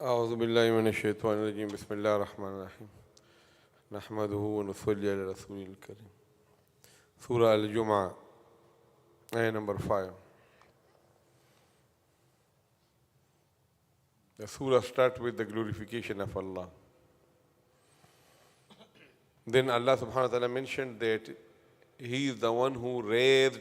أعوذ بالله من الشيطان الرجيم بسم الله الرحمن الرحيم نحمده ونصلي على رسوله الكريم Surah Al-Jumu'ah ayah number 5. The surah starts with the glorification of Allah. Then Allah subhanahu wa ta'ala mentioned that He is the one who raised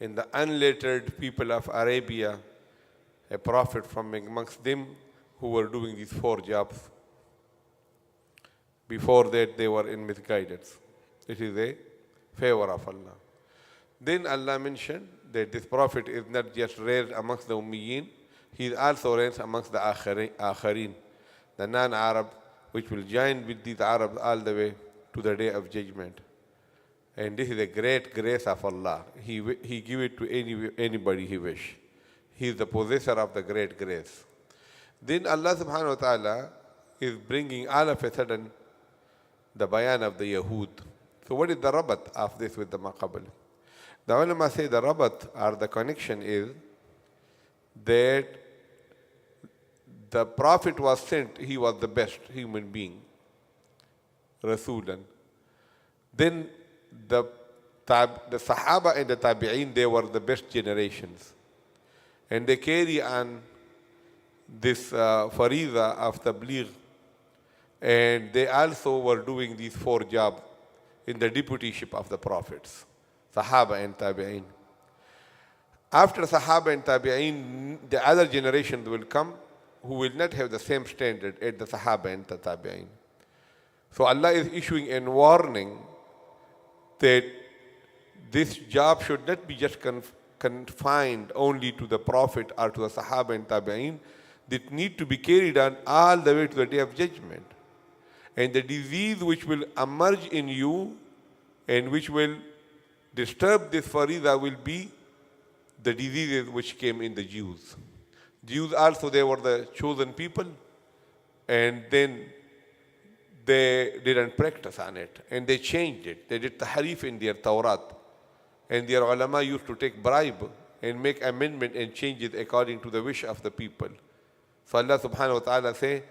in the unlettered people of Arabia a prophet from amongst them who were doing these 4 jobs. Before that they were in misguidance. It is a favor of Allah. Then Allah mentioned that this prophet is not just raised amongst the Ummiyyin, he is also raised amongst the Akhareen, the non-Arab, which will join with these Arabs all the way to the day of judgment. And this is a great grace of Allah. He give it to anybody He wish. He is the possessor of the great grace. Then Allah subhanahu wa ta'ala is bringing all of a sudden the bayan of the Yahud. So what is the rabat of this with the maqabal? The ulama say the rabat or the connection is that the Prophet was sent, he was the best human being, Rasulan. Then the Sahaba and the Tabi'een, they were the best generations. And they carry on this fariza of tabligh, and they also were doing these 4 jobs in the deputyship of the prophets, Sahaba and Tabi'een. After Sahaba and Tabi'een, the other generations will come who will not have the same standard as the Sahaba and the Tabi'een. So Allah is issuing a warning that this job should not be just confined only to the Prophet or to the Sahaba and Tabi'een. That need to be carried on all the way to the day of judgment. And the disease which will emerge in you and which will disturb this fariza will be the diseases which came in the Jews. Jews also, they were the chosen people, and then they didn't practice on it, and they changed it. They did tahrif in their Tawrat, and their ulama used to take bribe and make amendment and change it according to the wish of the people. So Allah subhanahu wa ta'ala say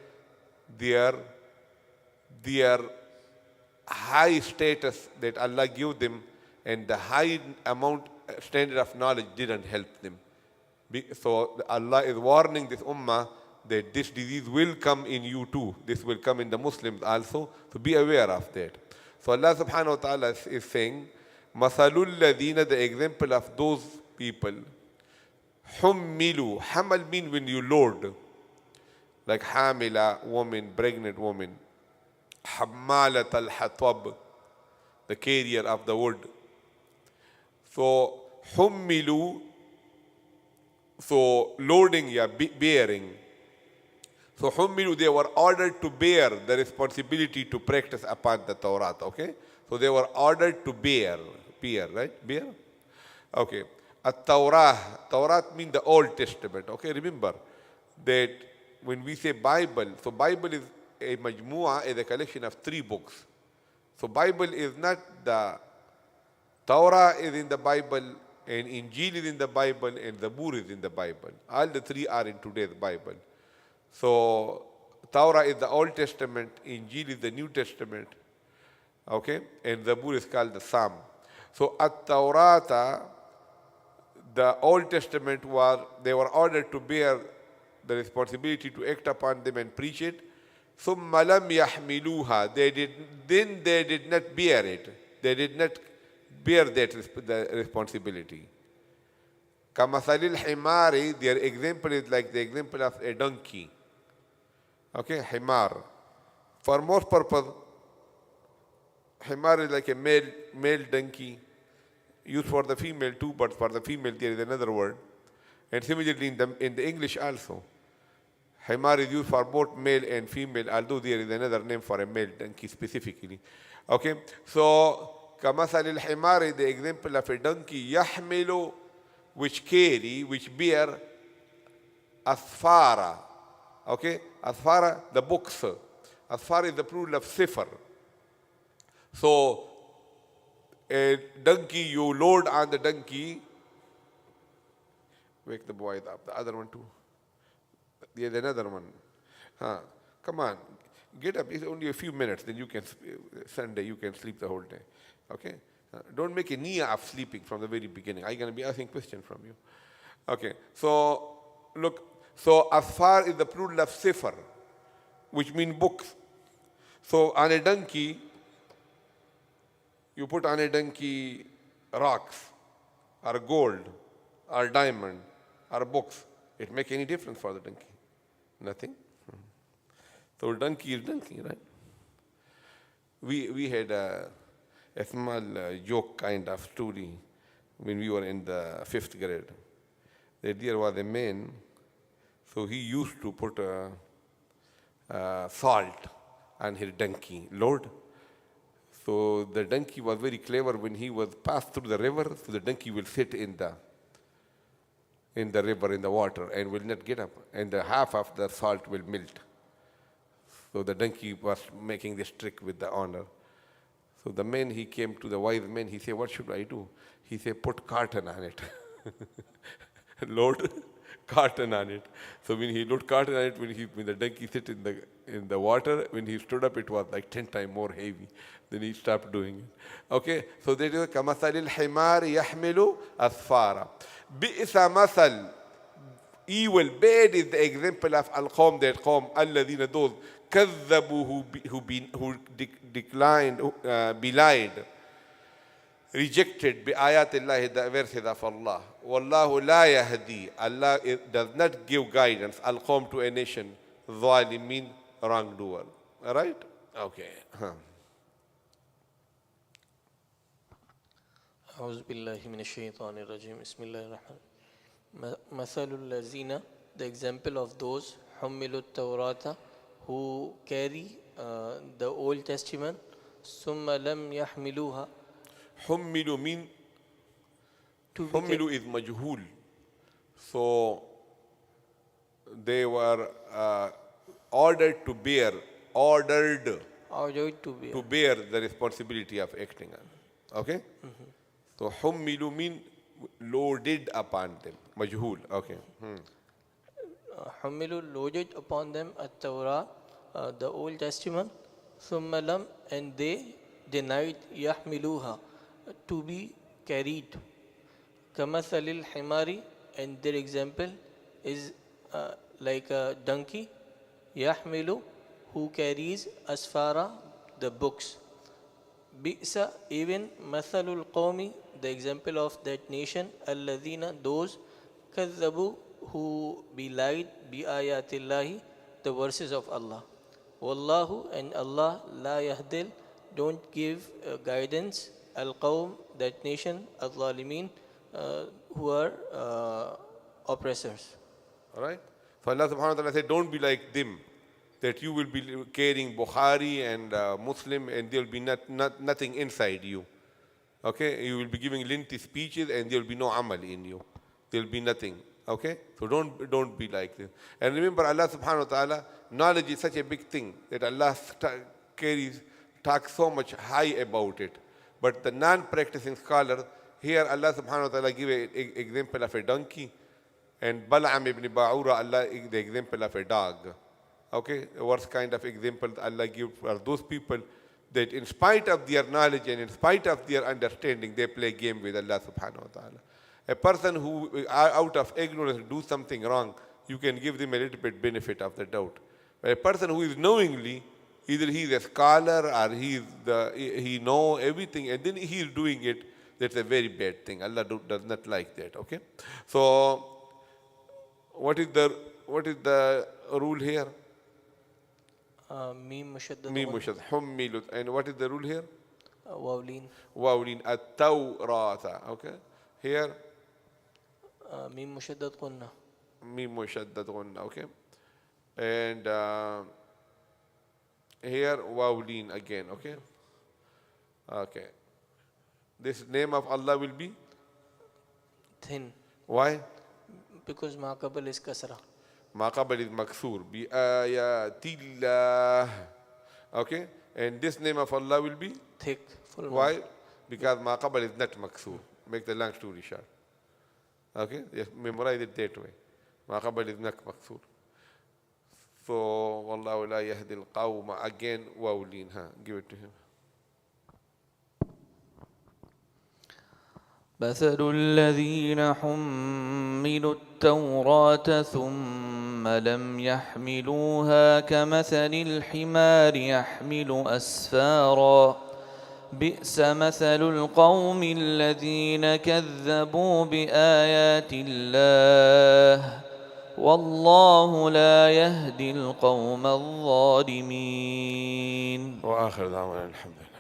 their high status that Allah gave them and the high standard of knowledge didn't help them. So Allah is warning this ummah that this disease will come in you too. This will come in the Muslims also. So be aware of that. So Allah subhanahu wa ta'ala is saying, Masalul ladina, the example of those people, hummilu, hamal mean when you load, like hamila, woman, pregnant woman, hammalat al-hatab, the carrier of the wood. So hummilu, so loading, yeah, bearing. So hummilu, they were ordered to bear the responsibility to practice upon the Tawrat, okay? So they were ordered to bear, right? Bear? Okay. Tawrat means the Old Testament, okay? Remember that when we say Bible, so Bible is a Jumu'ah, is a collection of 3 books. So Bible is not the Torah is in the Bible, and Injil is in the Bible, and Zabur is in the Bible. All the 3 are in today's Bible. So Torah is the Old Testament, Injil is the New Testament, okay? And Zabur is called the Psalm. So at-Tawrata, the Old Testament they were ordered to bear the responsibility to act upon them and preach it. ثُمَّ لَمْ يَحْمِلُوهَا, they did not bear it. They did not bear the responsibility. كَمَثَلِ الْحِمَارِ, their example is like the example of a donkey. Okay, himar. For most purpose, himar is like a male donkey, used for the female too, but for the female there is another word. And similarly in the English also, himar is used for both male and female, although there is another name for a male donkey specifically. Okay, so كَمَثَلِ الْحِمَارِ, the example of a donkey, يَحْمِلُ, which carry, which bear, asfara. Okay, asfara, the books. Asfara is the plural of sifar. So a donkey, you load on the donkey. Wake the boy up. The other one too. There's another one. Huh. Come on, get up. It's only a few minutes. Then you can, Sunday, you can sleep the whole day. Okay? Don't make a niyyah of sleeping from the very beginning. I'm going to be asking questions from you. Okay, so look, so asfar is the plural of sifar, which means books. So on a donkey, you put on a donkey rocks, or gold, or diamond, or books. It make any difference for the donkey? Nothing. So donkey is donkey, right? We had a small joke kind of story when we were in the 5th grade. There was a man, so he used to put salt on his donkey load. So the donkey was very clever. When he was passed through the river, so the donkey will sit in the river, in the water, and will not get up, and the half of the salt will melt. So the donkey was making this trick with the owner. So the man, he came to the wise man, he said, what should I do? He said, put cotton on it. Load cotton on it. So when he load cotton on it, when the donkey sit in the water, when he stood up, it was like 10 times more heavy. Then he stopped doing it. Okay, so that is كَمَثَلِ الْحِمَارِ يَحْمِلُ أَسْفَارًا. بِئْسَ مَثَل. Evil, bad is the example of al-qawm, that qawm, الَّذِينَ those كَذَّبُوا who declined, belied, rejected بآيات الله, the verses of Allah. Wallahu la yahdi. Allah does not give guidance al-qawm to a nation, ظالمين, wrongdoer. All right? Okay. أعوذ بالله من الشيطان الرجيم بسم الله الرحمن مثل الذين, the example of those حملوا التوراة, who carry the Old Testament, ثم لم يحملوها. حملوا mean, حملوا is majhul. So they were ordered to bear the responsibility of acting on. Okay? So حملوا mean loaded upon them. Majhul. Okay. حملوا, loaded upon them at-Torah, the Old Testament, ثم لم, and they denied يحملوها, to be carried. كمثل الحمار, and their example is like a donkey. يحمل, who carries asfara, the books. بئس, even, مثل القوم, the example of that nation, الذين, those, كذبوا, who belied بآيات الله, the verses of Allah. Wallahu, and Allah, la yahdil, don't give guidance, al-qawm, that nation, al-zalimin, who are oppressors. All right? So Allah subhanahu wa ta'ala said, don't be like them, that you will be carrying Bukhari and Muslim, and there will be nothing inside you. Okay? You will be giving lengthy speeches, and there will be no amal in you. There will be nothing. Okay? So don't be like this. And remember, Allah subhanahu wa ta'ala, knowledge is such a big thing that Allah talks so much high about it. But the non-practicing scholar, here Allah subhanahu wa ta'ala give an example of a donkey, and Bal'am ibn Ba'ura, Allah the example of a dog. Okay? The worst kind of example Allah gives for those people that in spite of their knowledge and in spite of their understanding, they play game with Allah subhanahu wa ta'ala. A person who out of ignorance do something wrong, you can give them a little bit benefit of the doubt. But a person who is knowingly, either he is a scholar or he know everything and then he is doing it, that's a very bad thing. Allah does not like that. Okay? So what is the rule here? Mim mushaddad. Mim mushaddad. Hummilut. And what is the rule here? Wawlin. Wawlin. At-Tawrata. Okay? Here? Mim mushaddad qunna. Mim mushaddad qunna. Okay? And here wawlin again. Okay? Okay. This name of Allah will be? Thin. Why? Because ma qabal is kasra. Ma qabal is maksur. Bi ayatillah. Okay? And this name of Allah will be? Thick. Full. Why? Because ma qabal is not maksur. Make the long story short. Okay? Just memorize it that way. Ma qabal is not maksur. So, Wallahu la yahdi al-qawma. Again, wawlin. Give it to him. مثل الذين حملوا التوراة ثم لم يحملوها كمثل الحمار يحمل أسفارا بئس مثل القوم الذين كذبوا بآيات الله والله لا يهدي القوم الظالمين. وآخر دعوانا الحمد لله.